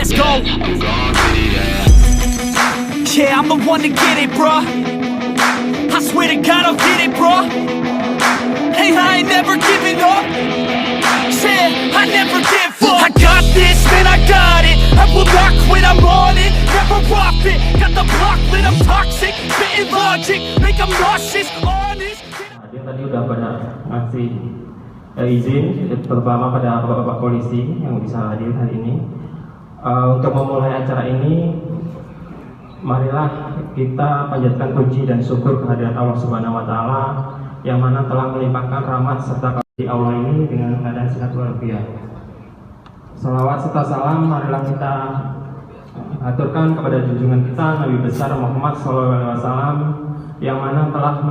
let's go. Yeah, I'm the one to get it, bruh. I swear to God I'll get it, bruh. Hey, I ain't never giving up. Yeah, I never give up. I got this, man, I got it. I will not quit, I'm on it. Never off it. Got the block lit, I'm toxic. Spitting logic, make them nauseous, honest. Dia tadi udah pada ngasih izin, terutama pada bapak-bapak polisi yang bisa hadir hari ini. Untuk memulai acara ini, marilah kita panjatkan puji dan syukur kehadirat Allah Subhanahu wa Ta'ala yang mana telah melimpahkan rahmat serta kasih Allah ini dengan keadaan sehat walafiat. Salawat serta salam marilah kita aturkan kepada junjungan kita Nabi besar Muhammad SAW yang mana telah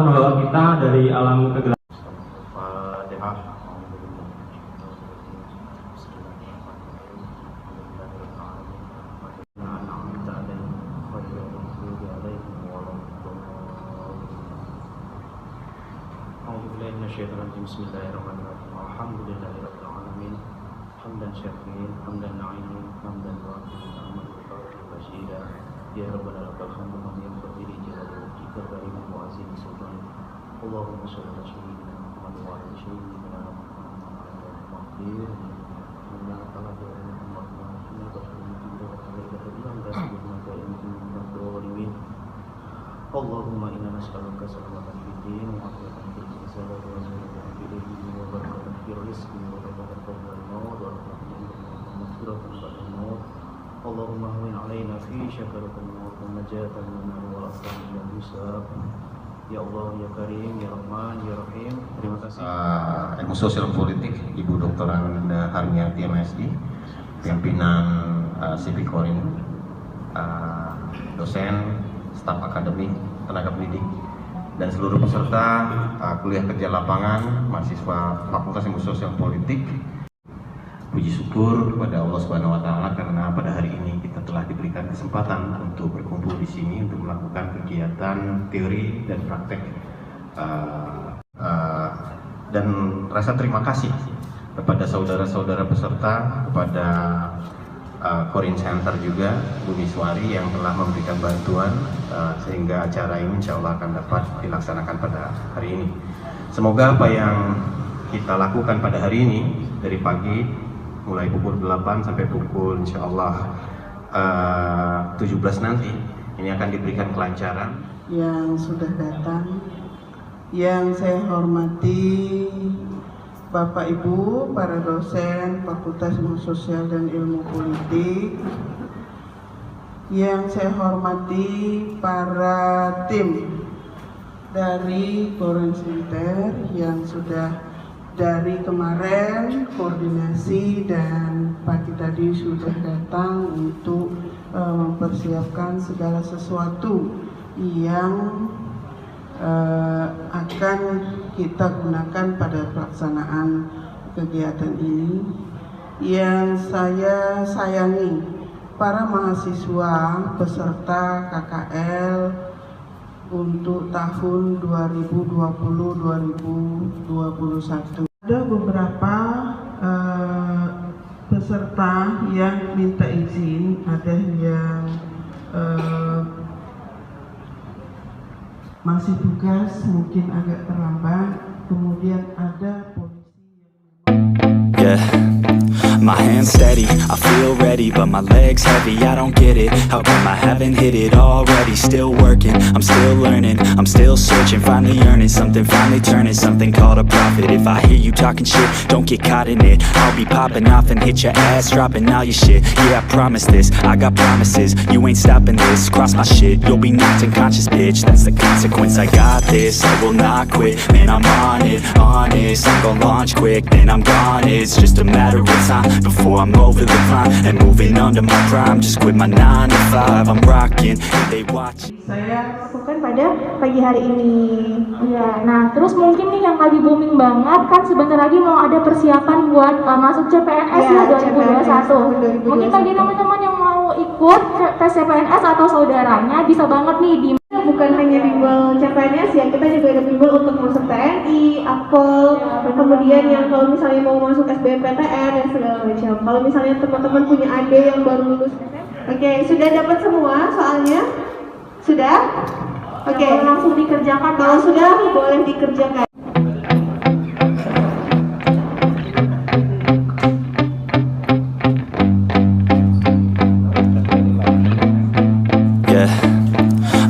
membawa kita dari alam kegelapan. Bismillahirrahmanirrahim. Alhamdulillahirabbil alamin. Hamdan syakirin, hamdan na'imin, hamdan wa'imin, basyira. Ya Rabbana lakal hamdu hamdan qadiri jalali wajhika karimin wa azim sultan. Allahumma shalli ala sayyidina Muhammad wa ala sayyidina Muhammad. Inna ta'ala wa inna Allahumma inna nas'aluka salamatan fid din wa afiyatan fil jasad wa rizqan fil ilmi wa barakatan fil rizqi wa barakatan qabla al-maut wa maghfiratan ba'da al-maut. Allahumma hawwin 'alaina fi syakaratil maut wa najatan min wal aslam ila hisab. Ya Allah, ya Karim, ya Rahman, ya Rahim. Terima kasih. Ilmu Sosial Politik Ibu Dr. Ananda Harniati MSI, pimpinan Sipikorin, dosen, staf akademik, tenaga pendidik, dan seluruh peserta kuliah kerja lapangan, mahasiswa Fakultas Ilmu Sosial Politik. Puji syukur kepada Allah Subhanahu wa Ta'ala karena pada hari ini kita telah diberikan kesempatan untuk berkumpul di sini untuk melakukan kegiatan teori dan praktek, dan rasa terima kasih kepada saudara-saudara peserta, kepada Korin Center juga, Bu Miswari yang telah memberikan bantuan sehingga acara ini insya Allah akan dapat dilaksanakan pada hari ini. Semoga apa yang kita lakukan pada hari ini dari pagi mulai pukul 8 sampai pukul insya Allah 17 nanti ini akan diberikan kelancaran. Yang sudah datang, yang saya hormati Bapak Ibu, para dosen Fakultas Ilmu Sosial dan Ilmu Politik, yang saya hormati para tim dari Korin Center yang sudah dari kemarin koordinasi dan pagi tadi sudah datang untuk mempersiapkan segala sesuatu yang akan kita gunakan pada pelaksanaan kegiatan ini. Yang saya sayangi para mahasiswa peserta KKL untuk tahun 2020-2021. Ada beberapa peserta yang minta izin, ada yang masih tugas mungkin agak terlambat, kemudian ada polisi yang My hands steady, I feel ready, but my legs heavy, I don't get it. How come I haven't hit it already? Still working, I'm still learning, I'm still searching, finally earning something, finally turning something called a profit. If I hear you talking shit, don't get caught in it. I'll be popping off and hit your ass, dropping all your shit. Yeah, I promise this, I got promises, you ain't stopping this. Cross my shit, you'll be knocked unconscious, bitch. That's the consequence, I got this, I will not quit. Man, I'm on it, honest, I'm gon' launch quick, then I'm gone. It's just a matter of time before I'm over the climb and moving under my prime. Just quit my 9 to 5, I'm rocking and they watching. saya lakukan pada pagi hari ini. Iya, nah terus mungkin nih yang lagi booming banget kan sebentar lagi mau ada persiapan buat masuk CPNS ya 2021. Mungkin bagi teman-teman yang mau ikut tes CPNS atau saudaranya bisa banget nih di bukan hanya bimbel CPNS ya, kita juga ada bimbel untuk masuk TNI, Akpol, kemudian yang kalau misalnya mau masuk SBMPTN dan segala macam. Kalau misalnya teman-teman punya adik yang baru lulus, oke, sudah dapat semua soalnya? Sudah? Oke, langsung dikerjakan. Kalau sudah boleh dikerjakan.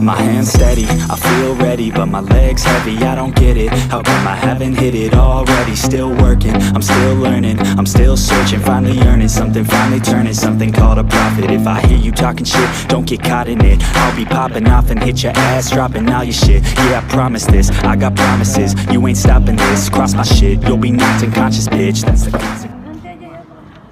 My hands steady, I feel ready, but my legs heavy, I don't get it. How come I haven't hit it already? Still working, I'm still learning, I'm still searching, finally earning something, finally turning something called a profit. If I hear you talking shit, don't get caught in it. I'll be popping off and hit your ass, dropping all your shit. Yeah, I promise this, I got promises, you ain't stopping this. Cross my shit, you'll be knocked unconscious, bitch. That's the consequence.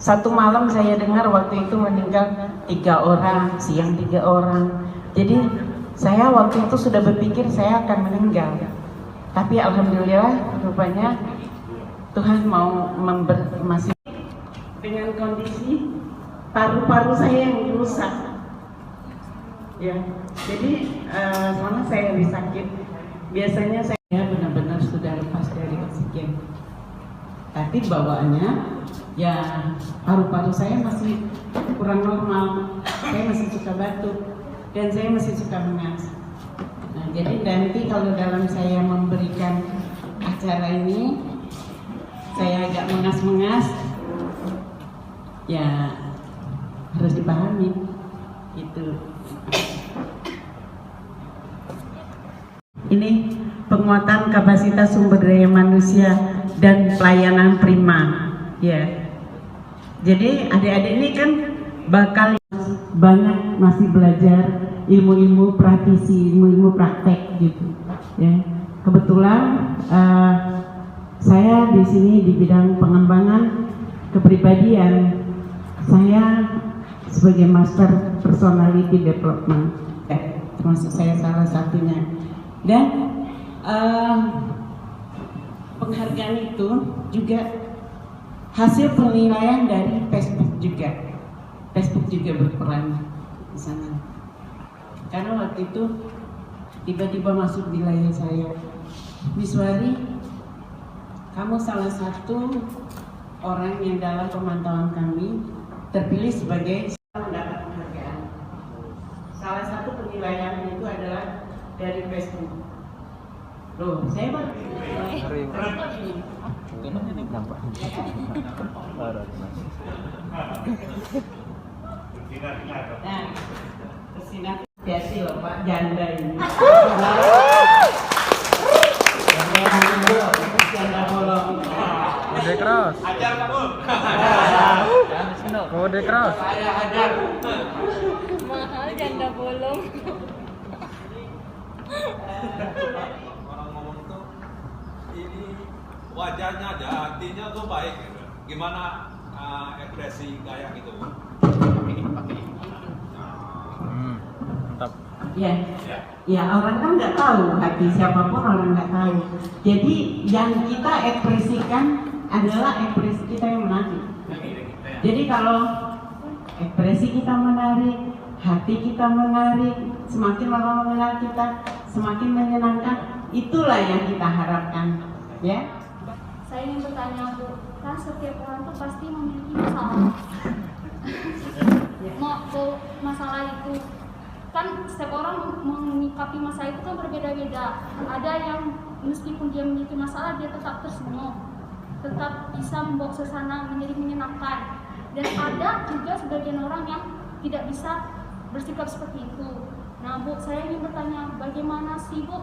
Satu malam saya dengar waktu itu meninggal 3 orang, siang 3 orang. Jadi saya waktu itu sudah berpikir saya akan meninggal. Tapi alhamdulillah rupanya Tuhan mau masih dengan kondisi paru-paru saya yang rusak. Ya, jadi selama saya lebih sakit, biasanya saya benar-benar sudah lepas dari oksigen. Tapi bawaannya ya paru-paru saya masih kurang normal, saya masih suka batuk dan saya masih suka mengas. Nah, jadi nanti kalau dalam saya memberikan acara ini saya agak mengas-mengas, ya harus dipahami itu. Ini penguatan kapasitas sumber daya manusia dan pelayanan prima, ya. Jadi adik-adik ini kan bakal banyak masih belajar ilmu-ilmu praktisi, ilmu-ilmu praktek gitu, ya. Kebetulan saya di sini di bidang pengembangan kepribadian, saya sebagai Master Personality Development, termasuk saya salah satunya. Dan penghargaan itu juga hasil penilaian dari Facebook juga. Facebook juga berperan di sana. Karena waktu itu tiba-tiba masuk di layar saya, Miss Wari, kamu salah satu orang yang dalam pemantauan kami terpilih sebagai mendapat penghargaan. Salah satu penilaian itu adalah dari Facebook. Loh, saya baru nah, kesini hati loh Pak, janda ini. Janda bolong. Kode keras. Ajar kamu. Kode keras. Saya ajar. Mahal janda bolong. Orang ngomong tuh ini wajahnya ada, hatinya tuh baik. Gimana ekspresi kayak gitu? Mantap. Ya, ya orang kan nggak tahu, hati siapapun orang nggak tahu. Jadi yang kita ekspresikan adalah ekspresi kita yang menarik. Jadi kalau ekspresi kita menarik, hati kita menarik, semakin orang mengenal kita, semakin menyenangkan, itulah yang kita harapkan, ya. Saya ingin bertanya, Bu, kan setiap orang tuh pasti memiliki masalah. Masalah itu kan setiap orang menyikapi masalah itu kan berbeda-beda. Ada yang meskipun dia memiliki masalah, dia tetap tersenyum, tetap bisa membawa suasana menjadi menyenangkan. Dan ada juga sebagian orang yang tidak bisa bersikap seperti itu. Nah, Bu, saya ingin bertanya, bagaimana sih, Bu,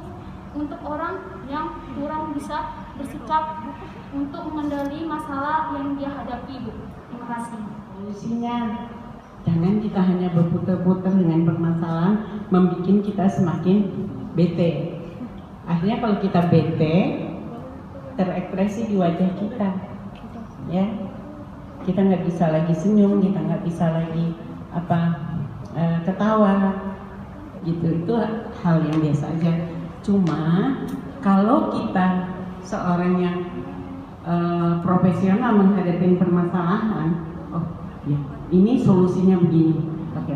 untuk orang yang kurang bisa bersikap untuk mengendali masalah yang dia hadapi, Bu? Terima kasih. Solusinya, jangan kita hanya berputar-putar dengan permasalahan, membuat kita semakin bete. Akhirnya kalau kita bete, terekspresi di wajah kita, ya. Kita nggak bisa lagi senyum, kita nggak bisa lagi ketawa, gitu. Itu hal yang biasa aja. Cuma kalau kita seorang yang profesional menghadapi permasalahan, oh ya ini solusinya begini, oke,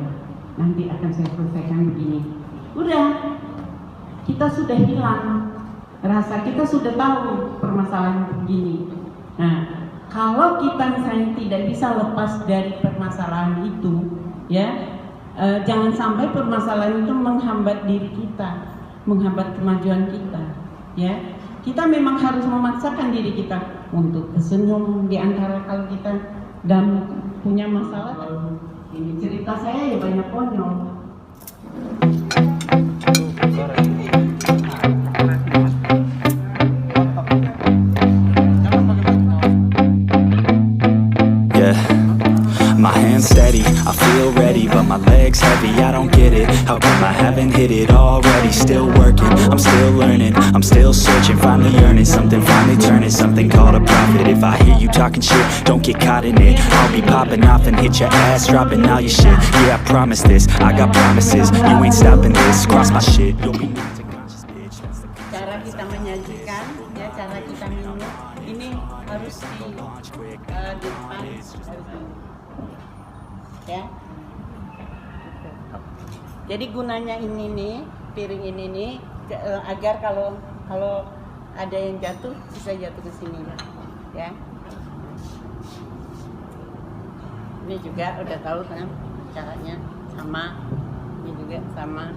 nanti akan saya selesaikan begini. Udah, kita sudah hilang rasa, kita sudah tahu permasalahan begini. Nah, kalau kita misalnya tidak bisa lepas dari permasalahan itu, ya, jangan sampai permasalahan itu menghambat diri kita, menghambat kemajuan kita, ya. Kita memang harus memaksakan diri kita untuk tersenyum di antara kalau kita dan punya masalah. Ini cerita saya ya banyak konyol. My hands steady, I feel ready, but my legs heavy, I don't get it. How come I haven't hit it already? Still working, I'm still learning, I'm still searching, finally earning something, finally turning something called a profit. If I hear you talking shit, don't get caught in it. I'll be popping off and hit your ass, dropping all your shit. Yeah, I promise this, I got promises, you ain't stopping this. Cross my shit, you'll be knocked unconscious, bitch. That's the Cara kita menyajikan, ya, cara kita minum, ini harus di depan, ya. Jadi gunanya ini nih, piring ini nih, agar kalau ada yang jatuh bisa jatuh ke sini, ya. Ini juga udah tahu kan caranya, sama, ini juga sama.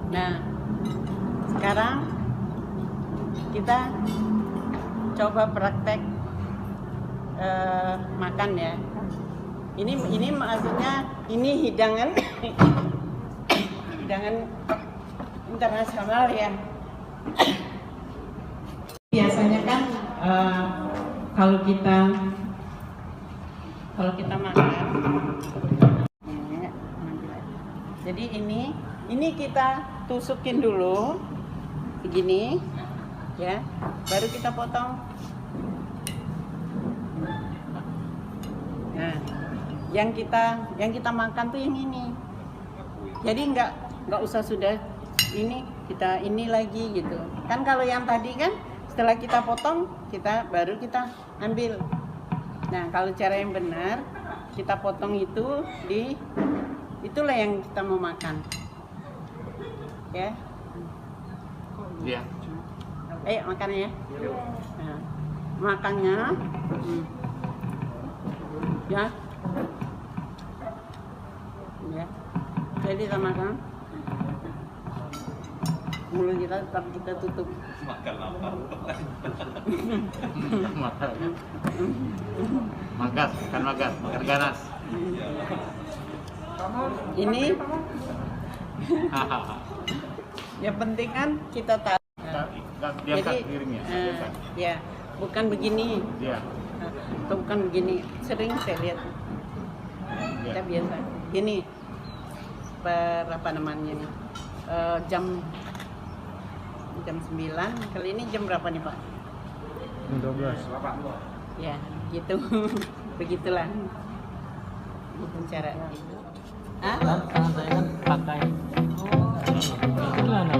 Nah, sekarang kita coba praktek makan ya. Ini maksudnya ini hidangan internasional ya. Biasanya kan kalau kita makan, jadi ini kita tusukin dulu begini, ya, baru kita potong. Nah, yang kita makan tuh yang ini. Jadi nggak usah sudah kita ini lagi gitu. Kan kalau yang tadi kan setelah kita potong baru kita ambil. Nah, kalau cara yang benar kita potong itu itulah yang kita mau makan. Ya. Iya. Ayo makan ya. Nah, makannya. Ya. Ya. Jadi kita makan. Mulut kita tetap kita tutup. Makan apa? Makan ganas. Ini yang penting kan kita tahu. Jadi ya bukan begini. Iya. Atau bukan begini. Sering saya lihat. Kita biasa. Gini. Apa namanya nih? Jam 9. Kali ini jam berapa nih, Pak? 12. Ya, gitu. Begitulah. Bukan cara gitu. Hah? Tangan saya kan pakai. Gimana?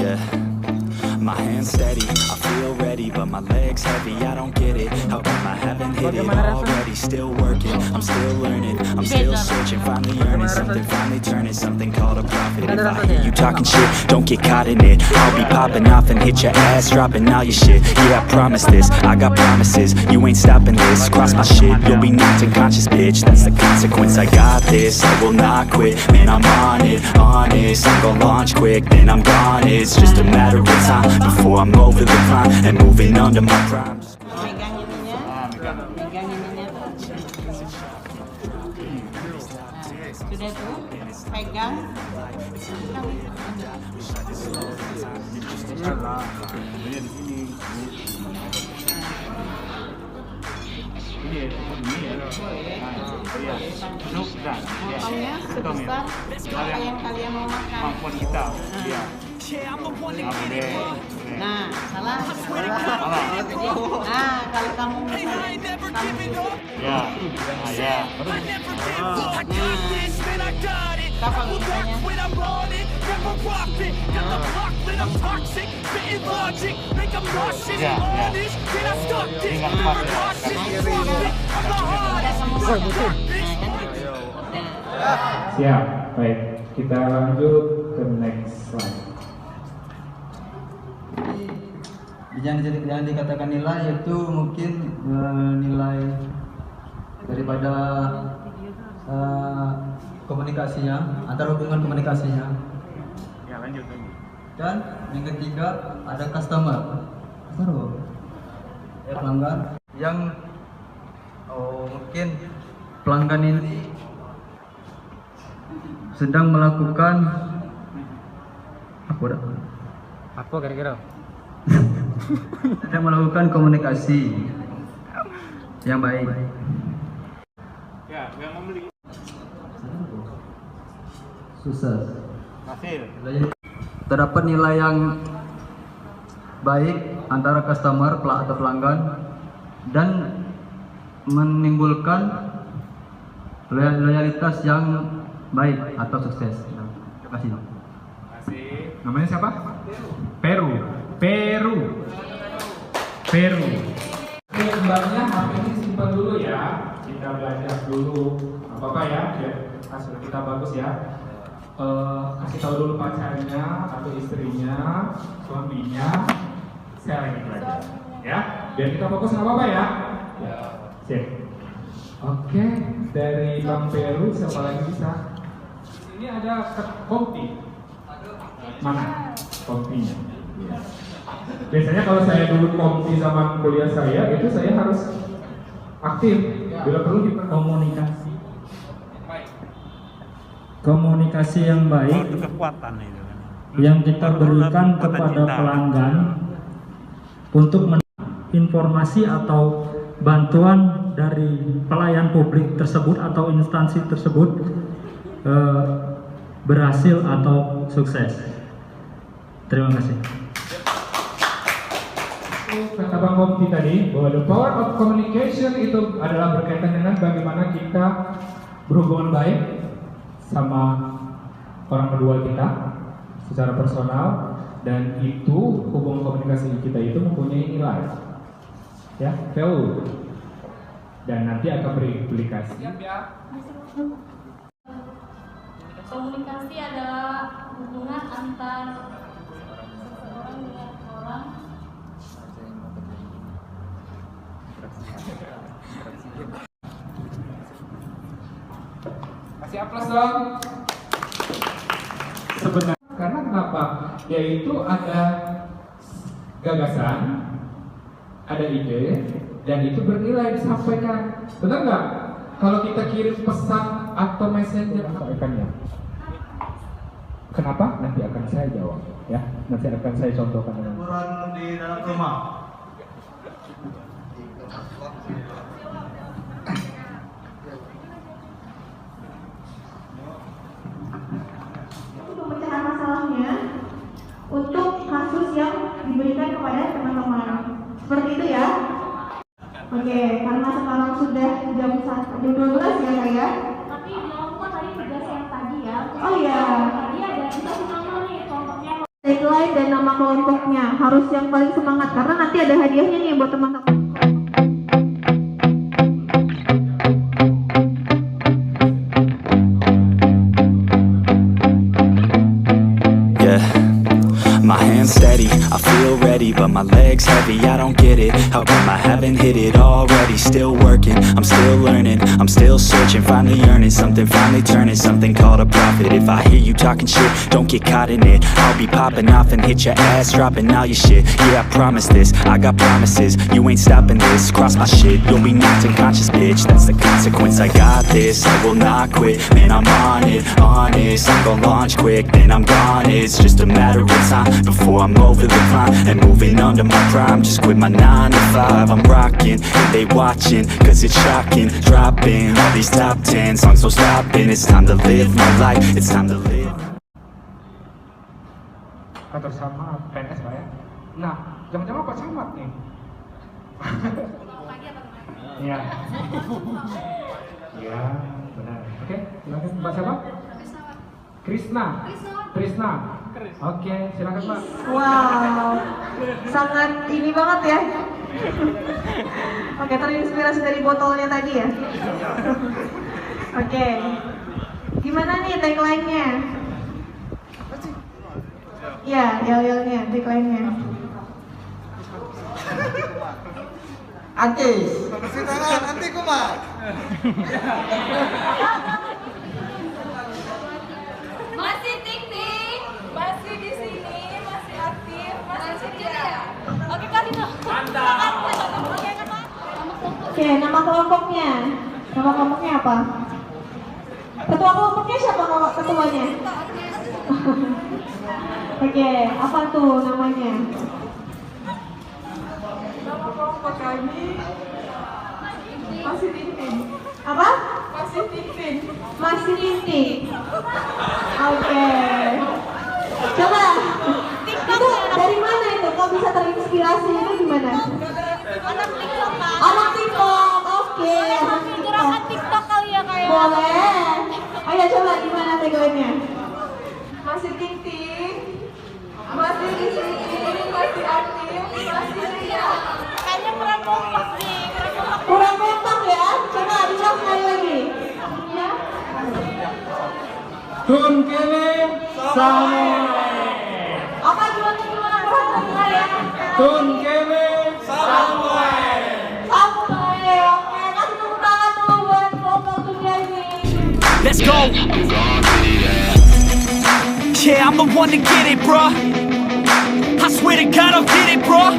Yeah, my hands steady, I feel ready, but my legs heavy, I don't get it. How come I haven't hit it already? Still working, I'm still learning, I'm still searching, finally earning something, finally turning something called a profit. If I hear you talking shit, don't get caught in it. I'll be popping off and hit your ass, dropping all your shit. Yeah, I promise this, I got promises, you ain't stopping this. Cross my shit, you'll be knocked unconscious, bitch. That's the consequence, I got this, I will not quit. Man, I'm on it, honest, I'm gon' launch quick, then I'm gone. It's just a matter of time before I'm over the climb and moving under my prime. Megang ininya tuh. Sudah tuh, pegang. Potongnya sebesar apa yang kalian mau makan. Kemampuan kita. Iya. Nah, salah. Nah, kalau kamu Ya. Ya. Apa misalnya? Ya, ya. Ingat pas ya. Siap, baik. Kita lanjut ke next slide. Yang dikatakan nilai itu mungkin nilai daripada komunikasinya, antara hubungan komunikasinya. Ya, lanjut. Dan yang ketiga ada customer, pelanggan yang mungkin pelanggan ini sedang melakukan Apa kira-kira? sedang melakukan komunikasi yang baik. Ya, yang membeli. Sukses. Hasil. Terdapat nilai yang baik antara customer atau pelanggan dan menimbulkan loyalitas yang baik atau sukses. Terima kasih. Namanya siapa? Peru. Oke, mbaknya HP ini simpan dulu ya. Kita belajar dulu apa ya, biar hasil kita bagus ya. Kasih tahu dulu pacarnya atau istrinya, suaminya, saya lagi belajar, ya. Biar kita fokus nggak apa-apa ya. Sip. Oke, dari Bang Peru siapa lagi bisa? Ini ada kompi. Mana kompinya? Biasanya kalau saya dulu kompi zaman kuliah saya, itu saya harus aktif. Bila perlu komunikasi. Komunikasi yang baik Kekuatan itu. yang kita berikan kepada pelanggan untuk informasi atau bantuan dari pelayan publik tersebut atau instansi tersebut berhasil atau sukses. Terima kasih. Kata Bang Kompi tadi bahwa the power of communication itu adalah berkaitan dengan bagaimana kita berhubungan baik sama orang kedua kita secara personal, dan itu hubungan komunikasi kita itu mempunyai nilai, ya, value, dan nanti akan berimplikasi. Komunikasi adalah hubungan antar seseorang dengan orang. Kasih aplaus dong. Sebenarnya karena kenapa? Yaitu ada gagasan, ada ide, dan itu bernilai disampaikan. Benar nggak? Kalau kita kirim pesan atau messenger, sampaikannya. Kenapa? Nanti akan saya jawab, ya. Nanti akan saya contohkan dengan Di dalam rumah. Pemecahan masalahnya untuk kasus yang diberikan kepada teman-teman. Seperti itu ya. Oke, karena sekarang sudah jam 12 ya Kak ya. Tapi jangan lupa tadi tugas yang tadi ya. Oh iya. Tadi ada kita nama nih kelompoknya. Tagline dan nama kelompoknya harus yang paling semangat karena nanti ada hadiahnya nih buat teman-teman. My hands steady, I feel ready, but my legs heavy, I don't get it. How come I haven't hit it already? Still working, I'm still learning, I'm still searching, finally earning something, finally turning something called a profit. If I hear you talking shit, don't get caught in it. I'll be popping off and hit your ass, dropping all your shit. Yeah, I promise this, I got promises, you ain't stopping this. Cross my shit, you'll be knocked unconscious, bitch. That's the consequence, I got this, I will not quit. Man, I'm on it, honest, I'm gon' launch quick, then I'm gone. It's just a matter of time before I'm over the climb and moving under my prime. Just quit my 9 to 5, I'm rocking and they watching, cause it's shocking. Dropping all these top 10 songs, so stopping. It's time to live my life, it's time to live. Kantor sama PNS Pak ya. Nah, jam-jam apa camat nih? Iya. Iya, benar. Oke, silakan Mbak siapa? Krisna. Oke, silakan Pak. Wow, sangat ini banget ya. Oke, terinspirasi dari botolnya tadi ya. Oke, gimana nih tagline-nya? Ya, yel-yelnya, tagline-nya. Antis. Kasih tangan, anti kumat. Masih ting-ting, masih di sini, masih aktif, masih ceria. Oke, Kak Dino. Mantap. Oke, nama kelompoknya. Nama kelompoknya apa? Ketua kelompoknya siapa ketuanya? Oke, apa tuh namanya? Nama kelompok kami masih Tintin. Apa? Masih Tintin. Masih Tintin. Oke. Coba. Itu dari mana itu? Kok bisa terinspirasi itu gimana? Anak TikTok. Oke. Gerakan TikTok kali ya kayak. Boleh. Ayo coba gimana tagline-nya? Masih Tintin. Masih di sini, masih aktif, masih ceria. Kayaknya kurang ngisi, Kurang kompak ya. Coba diulang sekali lagi. Ya. Kun kene Samuel. Apa gimana kurang ya? Kun kene Samuel. Samuel. Oke, kasih tepuk tangan dulu buat kelompok dunia ini. Let's go. Yeah, I'm the one to get it, bruh. I swear to God I'll get it, bruh.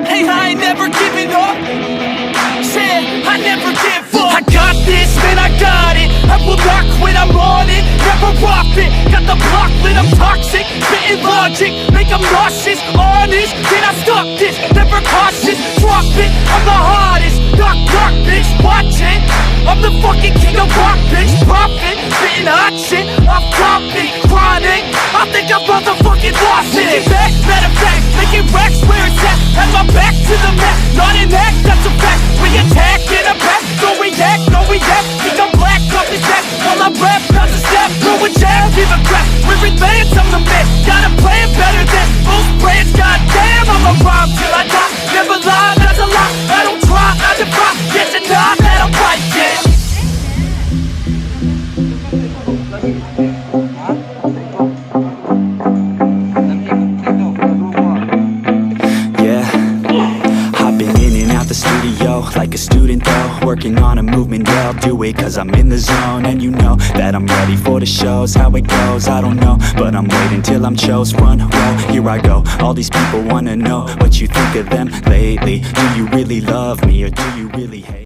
Hey, I ain't never giving up. Yeah, I never give up. I got this, man, I got it. I will not quit, I'm on it. Never off it. Got the block lit, I'm toxic. Spitting logic, make them nauseous. Honest, can I stop this? Never cautious, drop it. I'm the hottest. Knock, knock, bitch, watch it. I'm the fucking king of rock, bitch. Profit, spitting hot shit. I'm topic, chronic. I think I'm motherfucking lost it. Making back, matter of fact, making racks where it's at. Have my back to the mat, not an act, that's a fact. We attack in a pack, don't react, no react. Think I'm black, off his back. While I rap, bounce a step, throw a jab, give a crap. We're advanced, I'm the man. Got a plan better than most brands. Goddamn, I'ma rhyme till I die. Never lie, that's a lie. I don't try, I defy. Yes and not, that I'm right, yeah. Yeah, I've been in and out the studio like a student though, working on a movement, yeah, I'll do it cause I'm in the zone. And you know that I'm ready for the shows. How it goes, I don't know, but I'm waiting till I'm chose. Front row, here I go. All these people wanna know what you think of them lately. Do you really love me or do you really hate